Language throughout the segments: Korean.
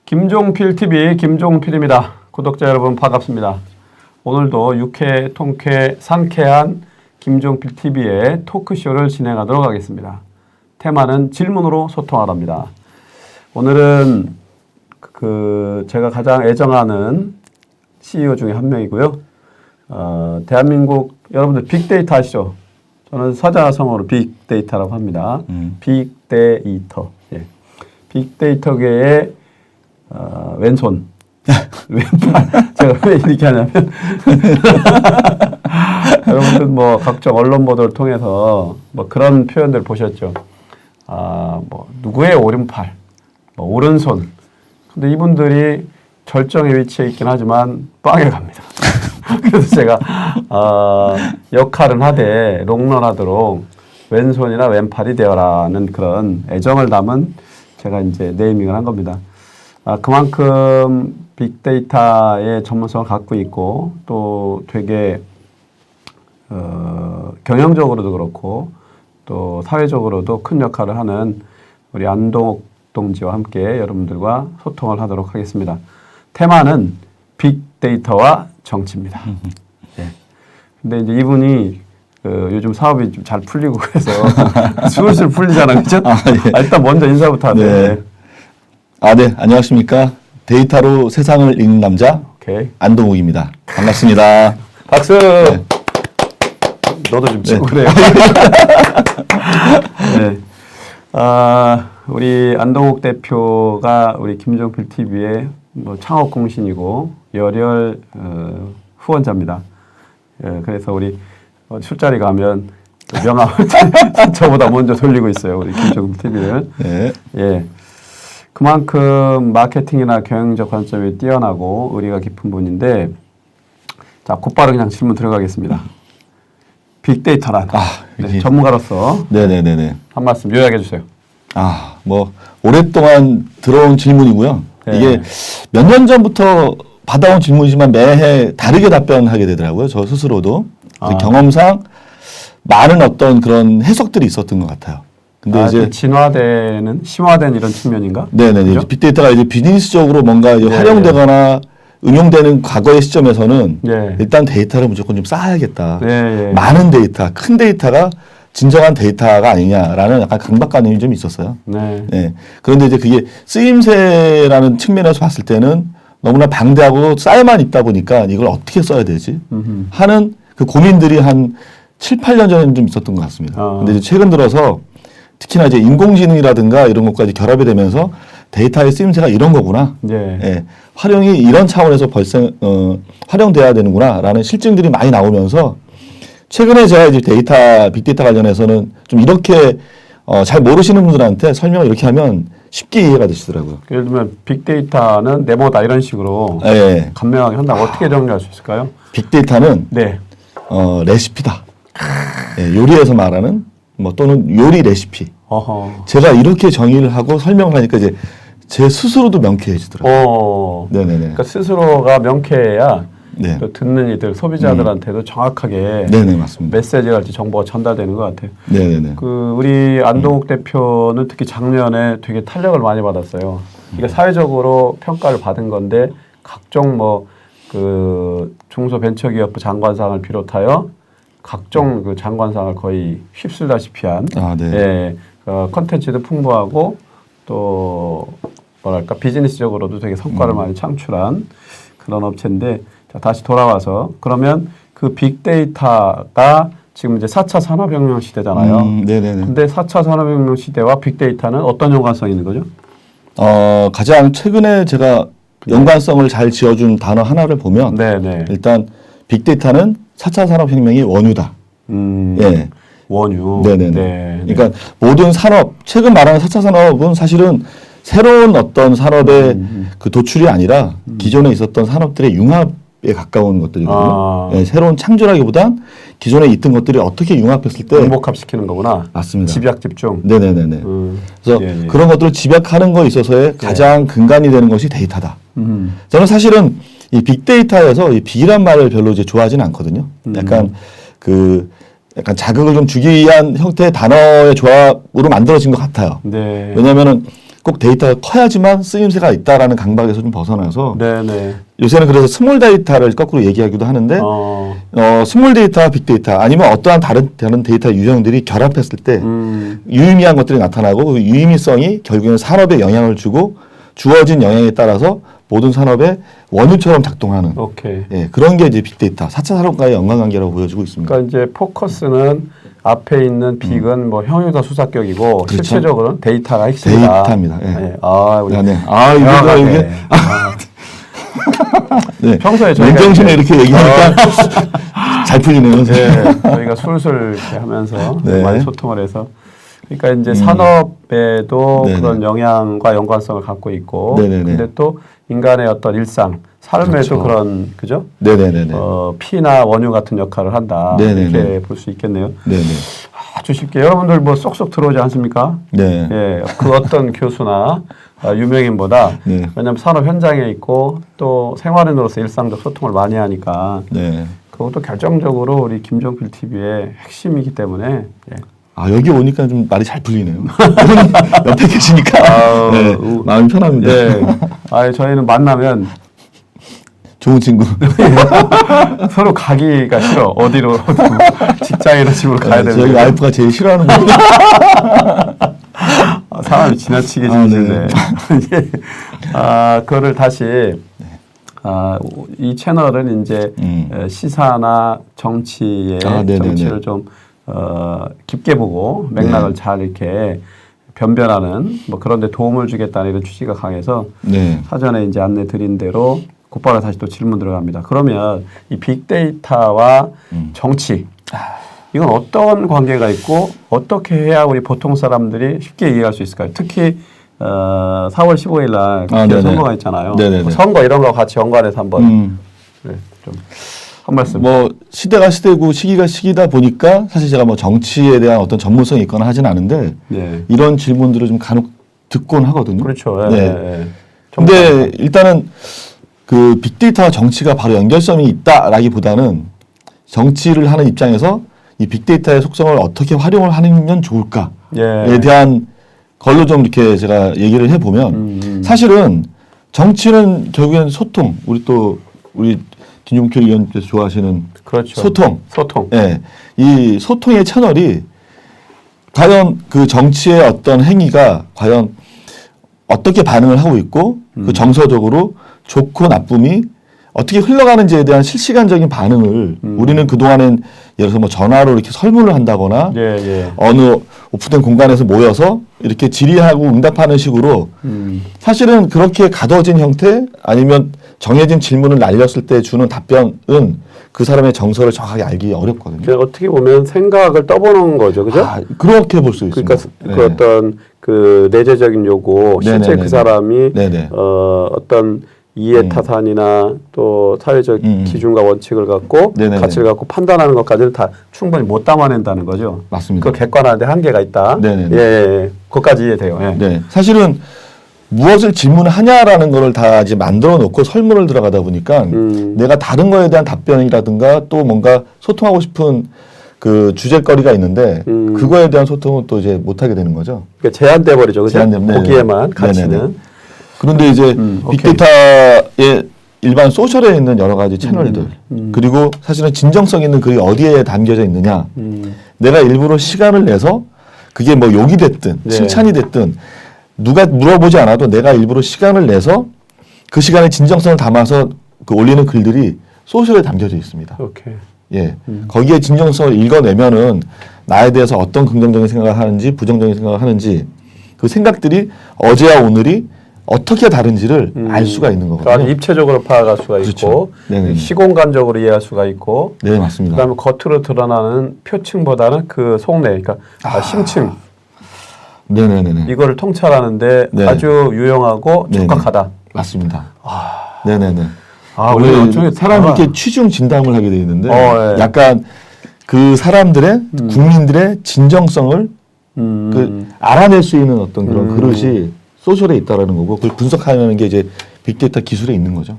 김종필TV 김종필입니다. 구독자 여러분 반갑습니다. 오늘도 유쾌, 통쾌, 상쾌한 김종필TV의 토크쇼를 진행하도록 하겠습니다. 테마는 질문으로 소통하랍니다. 오늘은 제가 가장 애정하는 CEO 중에 한 명이고요. 대한민국 여러분들 빅데이터 아시죠? 저는 사자성어로 빅데이터라고 합니다. 빅데이터. 예. 빅데이터계의 왼손, 왼팔. 제가 왜 이렇게 하냐면 여러분들 뭐 각종 언론 보도를 통해서 뭐 그런 표현들 보셨죠. 뭐 누구의 오른팔, 뭐 오른손. 근데 이분들이 절정의 위치에 있긴 하지만 빵에 갑니다. 그래서 제가 역할은 하되 롱런하도록 왼손이나 왼팔이 되어라는 그런 애정을 담은 제가 이제 네이밍을 한 겁니다. 그만큼 빅데이터의 전문성을 갖고 있고 또 되게 경영적으로도 그렇고 또 사회적으로도 큰 역할을 하는 우리 안동욱 동지와 함께 여러분들과 소통을 하도록 하겠습니다. 테마는 빅데이터와 정치입니다. 네. 근데 이제 이분이 요즘 사업이 좀 잘 풀리고 그래서 술술 풀리잖아, 그죠? 예. 일단 먼저 인사부터 하네. 네, 안녕하십니까. 데이터로 세상을 읽는 남자, 오케이. 안동욱입니다. 반갑습니다. 박수! 네. 너도 좀 치고 그래요. 네. 우리 안동욱 대표가 우리 김종필TV의 뭐 창업 공신이고 열혈 후원자입니다. 예, 그래서 우리 술자리 가면 명함을 저보다 먼저 돌리고 있어요. 우리 김종필TV를. 네. 예. 그만큼 마케팅이나 경영적 관점이 뛰어나고 의리가 깊은 분인데, 자, 곧바로 그냥 질문 들어가겠습니다. 빅데이터란 네, 전문가로서 네네네네. 한 말씀 요약해 주세요. 뭐 오랫동안 들어온 질문이고요. 네. 이게 몇 년 전부터 받아온 질문이지만 매해 다르게 답변하게 되더라고요. 저 스스로도. 경험상 많은 어떤 그런 해석들이 있었던 것 같아요. 근데 이제 진화되는 심화된 이런 측면인가? 네네. 그렇죠? 빅데이터가 이제 비즈니스적으로 뭔가 이제 활용되거나 응용되는 과거의 시점에서는 일단 데이터를 무조건 좀 쌓아야겠다. 많은 데이터, 큰 데이터가 진정한 데이터가 아니냐라는 약간 강박관념이 좀 있었어요. 네. 그런데 이제 그게 쓰임새라는 측면에서 봤을 때는 너무나 방대하고 쌓여만 있다 보니까 이걸 어떻게 써야 되지? 하는 그 고민들이 한 7, 8년 전에는 좀 있었던 것 같습니다. 근데 이제 최근 들어서 특히나 이제 인공지능이라든가 이런 것까지 결합이 되면서 데이터의 쓰임새가 이런 거구나. 예. 활용이 이런 차원에서 활용돼야 되는구나라는 실증들이 많이 나오면서 최근에 제가 이제 빅데이터 관련해서는 좀 이렇게 잘 모르시는 분들한테 설명을 이렇게 하면 쉽게 이해가 되시더라고요. 예를 들면 빅데이터는 네모다 이런 식으로 간명하게 한다고 어떻게 정리할 수 있을까요? 빅데이터는 레시피다. 요리에서 말하는 뭐 또는 요리 레시피. 제가 이렇게 정의를 하고 설명을 하니까 이제 제 스스로도 명쾌해지더라고요. 네네네. 그러니까 스스로가 명쾌해야 또 듣는 이들 소비자들한테도 정확하게 맞습니다. 메시지랄지 정보가 전달되는 것 같아요. 네네네. 우리 안동욱 대표는 특히 작년에 되게 탄력을 많이 받았어요. 이게 사회적으로 평가를 받은 건데 각종 중소벤처기업부 장관상을 비롯하여 각종 그 장관상을 거의 휩쓸다시피 한 컨텐츠도 풍부하고 또 뭐랄까 비즈니스적으로도 되게 성과를 많이 창출한 그런 업체인데, 자, 다시 돌아와서 그러면 그 빅데이터가 지금 이제 4차 산업혁명 시대잖아요. 네네네. 근데 4차 산업혁명 시대와 빅데이터는 어떤 연관성이 있는 거죠? 가장 최근에 제가 연관성을 잘 지어준 단어 하나를 보면 일단 빅데이터는 4차 산업혁명의 원유다. 원유. 그러니까 모든 산업, 최근 말하는 4차 산업은 사실은 새로운 어떤 산업의 그 도출이 아니라 기존에 있었던 산업들의 융합에 가까운 것들이거든요. 새로운 창조라기보단 기존에 있던 것들이 어떻게 융합했을 때 융복합시키는 거구나. 맞습니다. 집약 집중. 그래서 그런 것들을 집약하는 거에 있어서의 가장 근간이 되는 것이 데이터다. 저는 사실은 이 빅데이터에서 이 빅이란 말을 별로 이제 좋아하지는 않거든요. 약간 약간 자극을 좀 주기 위한 형태의 단어의 조합으로 만들어진 것 같아요. 왜냐하면은 꼭 데이터가 커야지만 쓰임새가 있다라는 강박에서 좀 벗어나서 네네. 요새는 그래서 스몰 데이터를 거꾸로 얘기하기도 하는데 스몰 데이터와 빅데이터 아니면 어떠한 다른 데이터 유형들이 결합했을 때 유의미한 것들이 나타나고 그 유의미성이 결국에는 산업에 영향을 주고 주어진 영향에 따라서 모든 산업의 원유처럼 작동하는 오케이. 예, 그런 게 이제 빅데이터 4차 산업과의 연관관계라고 보여지고 있습니다. 그러니까 이제 포커스는 앞에 있는 빅은 뭐 형용사 수사격이고 그렇죠. 실체적으로는 데이터가 핵심이다. 데이터입니다. 예. 네. 아, 우리 네. 이거 이게 네. 평소에 저희가 맨정신에 이렇게 얘기하니까 잘 풀리네요. 네, 저희가 술술 이렇게 하면서 네. 많이 소통을 해서 그러니까 이제 산업에도 네네. 그런 영향과 연관성을 갖고 있고 네네네. 근데 또 인간의 어떤 일상 삶에도 그렇죠. 그런 그죠? 네네네. 피나 원유 같은 역할을 한다. 네네네. 이렇게 볼 수 있겠네요. 네네. 아주 쉽게 여러분들 뭐 쏙쏙 들어오지 않습니까? 네. 예, 그 어떤 교수나 유명인보다 네. 왜냐하면 산업 현장에 있고 또 생활인으로서 일상적 소통을 많이 하니까 네. 그것도 결정적으로 우리 김종필 TV의 핵심이기 때문에 예. 아 여기 오니까 좀 말이 잘 풀리네요. 옆에 계시니까 네, 마음이 편합니다. 네. 아 저희는 만나면 좋은 친구. 서로 가기가 싫어. 어디로 직장이나 집으로 가야 되는데. 저희 와이프가 제일 싫어하는 거. 사람이 지나치게 진실네. 그거를 다시 이 채널은 이제 시사나 정치의 정치를 좀 깊게 보고 맥락을 잘 이렇게 변변하는 뭐 그런 데 도움을 주겠다는 이런 취지가 강해서 사전에 이제 안내 드린 대로 곧바로 다시 또 질문 들어갑니다. 그러면 이 빅데이터와 정치 이건 어떤 관계가 있고 어떻게 해야 우리 보통 사람들이 쉽게 이해할 수 있을까요? 특히 4월 15일 날 국회 선거가 있잖아요. 뭐 선거 이런 거 같이 연관해서 한번 네, 좀 한 말씀. 뭐 시대가 시대고 시기가 시기다 보니까 사실 제가 뭐 정치에 대한 어떤 전문성이 있거나 하진 않은데 이런 질문들을 좀 간혹 듣곤 하거든요. 그렇죠. 근데 일단은 그 빅데이터와 정치가 바로 연결성이 있다라기보다는 정치를 하는 입장에서 이 빅데이터의 속성을 어떻게 활용을 하면 좋을까에 대한 걸로 좀 이렇게 제가 얘기를 해보면 사실은 정치는 결국엔 소통, 우리 김종필 의원께서 좋아하시는 그렇죠. 소통. 네. 이 소통의 채널이 과연 그 정치의 어떤 행위가 과연 어떻게 반응을 하고 있고 그 정서적으로 좋고 나쁨이 어떻게 흘러가는지에 대한 실시간적인 반응을 우리는 그동안엔 예를 들어서 뭐 전화로 이렇게 설문을 한다거나 어느 오픈된 공간에서 모여서 이렇게 질의하고 응답하는 식으로 사실은 그렇게 가둬진 형태 아니면 정해진 질문을 날렸을 때 주는 답변은 그 사람의 정서를 정확하게 알기 어렵거든요. 어떻게 보면 생각을 떠보는 거죠. 그죠? 그렇게 볼 수 있습니다. 그러니까 그 어떤 그 내재적인 요구, 실제 그 사람이 어떤 이해 타산이나 또 사회적 기준과 원칙을 갖고 가치를 갖고 판단하는 것까지는 다 충분히 못 담아낸다는 거죠. 맞습니다. 그 객관화하는데 한계가 있다. 그것까지 이해돼요. 사실은 무엇을 질문하냐라는 거를 다 이제 만들어 놓고 설문을 들어가다 보니까 내가 다른 거에 대한 답변이라든가 또 뭔가 소통하고 싶은 그 주제거리가 있는데 그거에 대한 소통은 또 이제 못하게 되는 거죠. 그러니까 제한돼 버리죠. 그죠? 거기에만 가치는. 그런데 이제 빅데이터의 일반 소셜에 있는 여러 가지 채널들 그리고 사실은 진정성 있는 글이 어디에 담겨져 있느냐 내가 일부러 시간을 내서 그게 뭐 욕이 됐든 칭찬이 됐든 누가 물어보지 않아도 내가 일부러 시간을 내서 그 시간에 진정성을 담아서 그 올리는 글들이 소셜에 담겨져 있습니다. 거기에 진정성을 읽어내면은 나에 대해서 어떤 긍정적인 생각을 하는지 부정적인 생각을 하는지 그 생각들이 어제와 오늘이 어떻게 다른지를 알 수가 있는 거거든요. 아주 입체적으로 파악할 수가 있고 시공간적으로 이해할 수가 있고 맞습니다. 그다음에 겉으로 드러나는 표층보다는 그 속내 그러니까 심층 이거를 통찰하는데 아주 유용하고 적합하다. 맞습니다. 원래 사람이 이렇게 취중 진담을 하게 돼 있는데 약간 그 사람들의 국민들의 진정성을 그 알아낼 수 있는 어떤 그런 그릇이 소셜에 있다라는 거고 그걸 분석하는 게 이제 빅데이터 기술에 있는 거죠.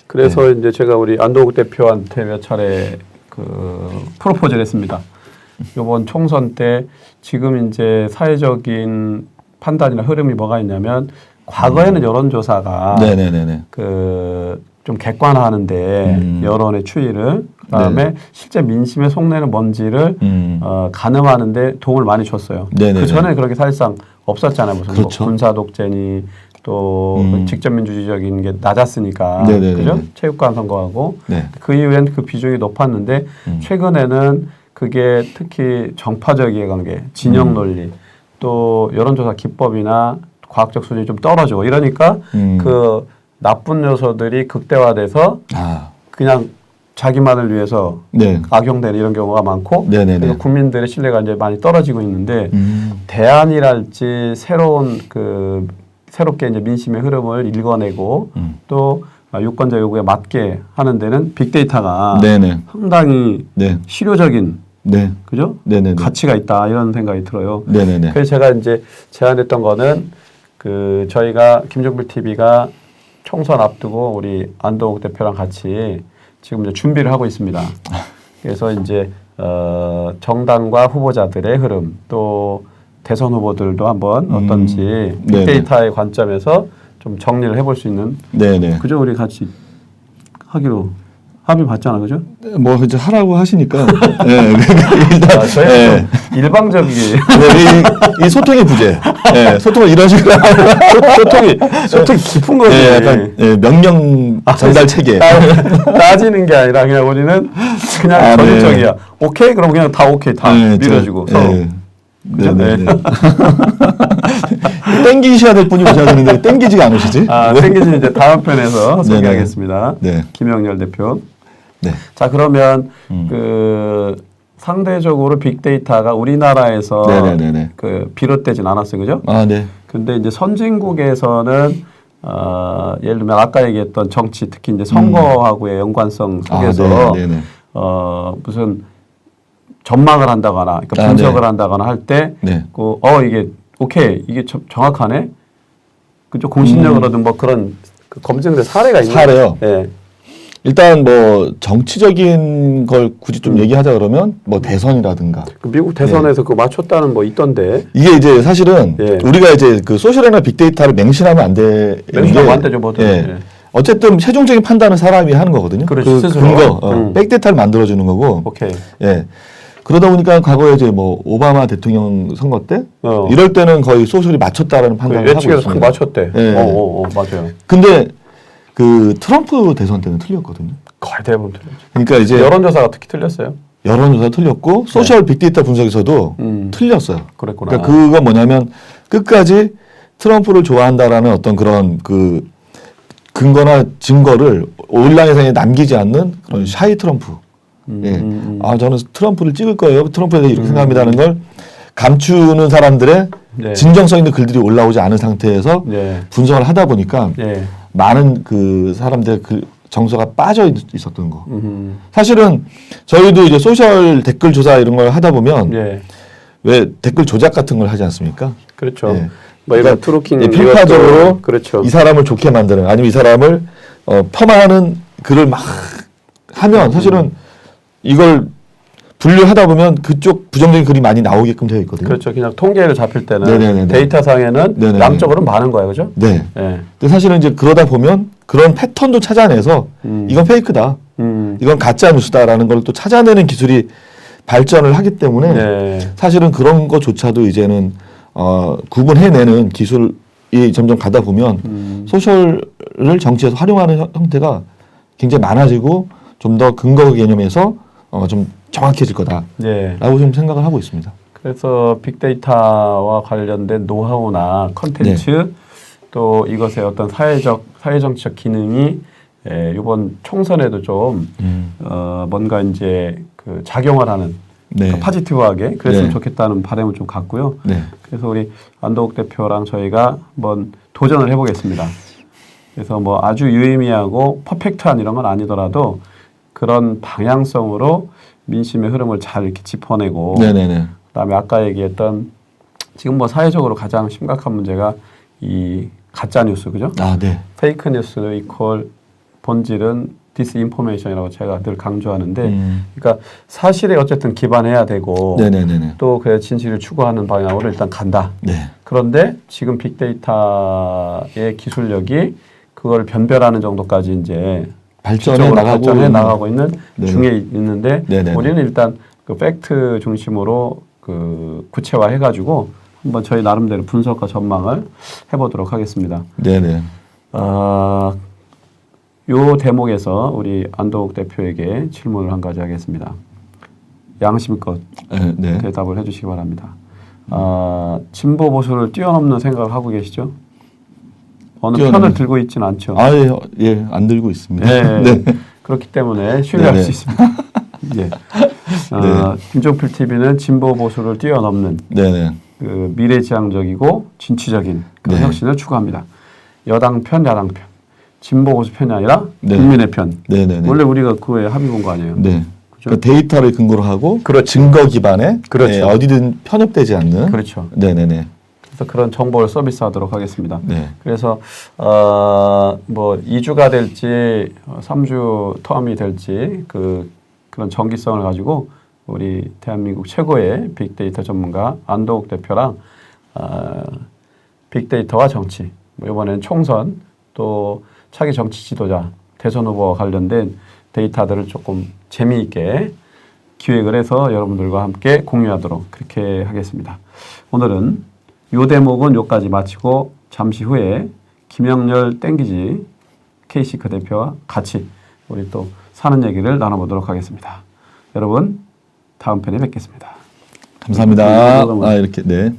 그래서 이제 제가 우리 안도국 대표한테 몇 차례 그 프로포즈를 했습니다. 이번 총선 때 지금 이제 사회적인 판단이나 흐름이 뭐가 있냐면 과거에는 여론조사가 좀 객관화하는데 여론의 추이를 그다음에 실제 민심의 속내는 뭔지를 가늠하는데 도움을 많이 줬어요. 그 전에 그렇게 사실상 없었잖아요. 무슨 뭐 군사 독재니 또 직접 민주주의적인 게 낮았으니까 그죠? 체육관 선거하고 그 이후엔 그 비중이 높았는데 최근에는 그게 특히 정파적 이해관계, 진영 논리 또 여론조사 기법이나 과학적 수준이 좀 떨어지고 이러니까 그 나쁜 요소들이 극대화돼서 그냥 자기만을 위해서 악용되는 이런 경우가 많고 그래서 국민들의 신뢰가 이제 많이 떨어지고 있는데 대안이랄지 새로운 새롭게 이제 민심의 흐름을 읽어내고 또 유권자 요구에 맞게 하는 데는 빅데이터가 상당히 실효적인 그죠? 가치가 있다 이런 생각이 들어요. 그래서 제가 이제 제안했던 거는 저희가 김종필 TV가 총선 앞두고 우리 안동욱 대표랑 같이 지금 이제 준비를 하고 있습니다. 그래서 이제 정당과 후보자들의 흐름 또 대선 후보들도 한번 어떤지 빅데이터의 관점에서 좀 정리를 해볼 수 있는 그죠? 우리 같이 하기로 합의 봤잖아, 그죠? 뭐 이제 하라고 하시니까 일단 저희는 좀 일방적이게 이 소통의 부재, 소통을 이런 식으로 소통이 깊은 거지. 약간 명령 전달 체계 따지는 게 아니라 그냥 우리는 그냥 전인적이야. 오케이, 그럼 그냥 다 오케이 다 밀어주고 서로. 땡기셔야 될 분이 오셔야 되는데 땡기지가 않으시지? 땡기지 이제 다음 편에서 소개하겠습니다. 김영렬 대표. 자 그러면 상대적으로 빅데이터가 우리나라에서 비롯되진 않았어요, 그죠? 근데 이제 선진국에서는 예를 들면 아까 얘기했던 정치 특히 이제 선거하고의 연관성 속에서 무슨 전망을 한다거나 그러니까 분석을 한다거나 할 때 이게 오케이 이게 정확하네 그죠 공신력을 얻은 뭐 그런 검증된 사례가 있나요? 사례요. 일단 뭐 정치적인 걸 굳이 좀 얘기하자 그러면 뭐 대선이라든가 미국 대선에서 그거 맞췄다는 뭐 있던데 이게 이제 사실은 우리가 이제 그 소셜이나 빅데이터를 맹신하면 안 되는 맹신하면 안 되죠 뭐 어쨌든 최종적인 판단은 사람이 하는 거거든요. 그 근거 백데이터를 만들어주는 거고. 그러다 보니까 과거에 이제 뭐 오바마 대통령 선거 때 이럴 때는 거의 소셜이 맞췄다라는 판단을 하고 있습니다. 예측해서 맞췄대. 맞아요. 근데 그 트럼프 대선 때는 틀렸거든요. 거의 대부분 틀렸죠. 그러니까 이제 여론조사가 특히 틀렸어요. 여론조사 틀렸고 소셜 빅데이터 분석에서도 틀렸어요. 그랬구나. 그러니까 그거 뭐냐면 끝까지 트럼프를 좋아한다라는 어떤 그런 그 근거나 증거를 온라인상에 남기지 않는 그런 샤이 트럼프. 저는 트럼프를 찍을 거예요. 트럼프에 대해서 이렇게 생각합니다는 걸 감추는 사람들의 진정성 있는 글들이 올라오지 않은 상태에서 분석을 하다 보니까 많은 그 사람들의 그 정서가 빠져 있었던 거. 사실은 저희도 이제 소셜 댓글 조사 이런 걸 하다 보면 왜 댓글 조작 같은 걸 하지 않습니까? 그렇죠. 뭐 이런 트루킹 편파적으로 이 사람을 좋게 만드는 아니면 이 사람을 폄하하는 글을 막 하면 사실은 이걸 분류하다 보면 그쪽 부정적인 글이 많이 나오게끔 되어 있거든요. 그렇죠. 그냥 통계를 잡힐 때는 데이터상에는 양적으로 많은 거예요. 그죠? 근데 사실은 이제 그러다 보면 그런 패턴도 찾아내서 이건 페이크다. 이건 가짜 뉴스다라는 걸 또 찾아내는 기술이 발전을 하기 때문에 사실은 그런 것조차도 이제는 구분해내는 기술이 점점 가다 보면 소셜을 정치에서 활용하는 형태가 굉장히 많아지고 좀 더 근거 개념에서 좀 정확해질 거다라고 좀 생각을 하고 있습니다. 그래서 빅데이터와 관련된 노하우나 컨텐츠 또 이것의 어떤 사회정치적 기능이 이번 총선에도 좀 뭔가 이제 그 작용을 하는 파지티브하게 그랬으면 좋겠다는 바람을 좀 갖고요. 그래서 우리 안동욱 대표랑 저희가 한번 도전을 해보겠습니다. 그래서 뭐 아주 유의미하고 퍼펙트한 이런 건 아니더라도 그런 방향성으로 민심의 흐름을 잘 이렇게 짚어내고 그다음에 아까 얘기했던 지금 뭐 사회적으로 가장 심각한 문제가 이 가짜 뉴스 그죠? 페이크 뉴스 이퀄 본질은 디스인포메이션이라고 제가 늘 강조하는데, 그러니까 사실에 어쨌든 기반해야 되고, 네네네네. 또 그 진실을 추구하는 방향으로 일단 간다. 네. 그런데 지금 빅데이터의 기술력이 그걸 변별하는 정도까지 이제 발전해 나가고 있는 네네. 중에 있는데, 네네네. 우리는 일단 그 팩트 중심으로 그 구체화해가지고 한번 저희 나름대로 분석과 전망을 해보도록 하겠습니다. 네네. 요 대목에서 우리 안도욱 대표에게 질문을 한 가지 하겠습니다. 양심껏 네. 대답을 해주시기 바랍니다. 진보 보수를 뛰어넘는 생각을 하고 계시죠? 어느 편을 들고 있지는 않죠. 예, 안 들고 있습니다. 네. 네. 그렇기 때문에 신뢰할 수 있습니다. 예. 김종필 TV는 진보 보수를 뛰어넘는 그 미래지향적이고 진취적인 그런 혁신을 추구합니다. 여당 편, 야당 편. 진보 보수 편이 아니라 국민의 편. 원래 우리가 그거에 합의 본 거 아니에요. 네. 그 데이터를 근거로 하고 증거 기반에 어디든 편협되지 않는. 그렇죠. 네네네. 그래서 그런 정보를 서비스하도록 하겠습니다. 네. 그래서 뭐 2주가 될지 3주 텀이 될지 그런 정기성을 가지고 우리 대한민국 최고의 빅데이터 전문가 안도욱 대표랑 빅데이터와 정치, 뭐 이번에는 총선 또 차기 정치 지도자 대선 후보와 관련된 데이터들을 조금 재미있게 기획을 해서 여러분들과 함께 공유하도록 그렇게 하겠습니다. 오늘은 요 대목은 요까지 마치고 잠시 후에 김영렬 땡기지 K시크 대표와 같이 우리 또 사는 얘기를 나눠보도록 하겠습니다. 여러분 다음 편에 뵙겠습니다. 감사합니다. 이렇게 네.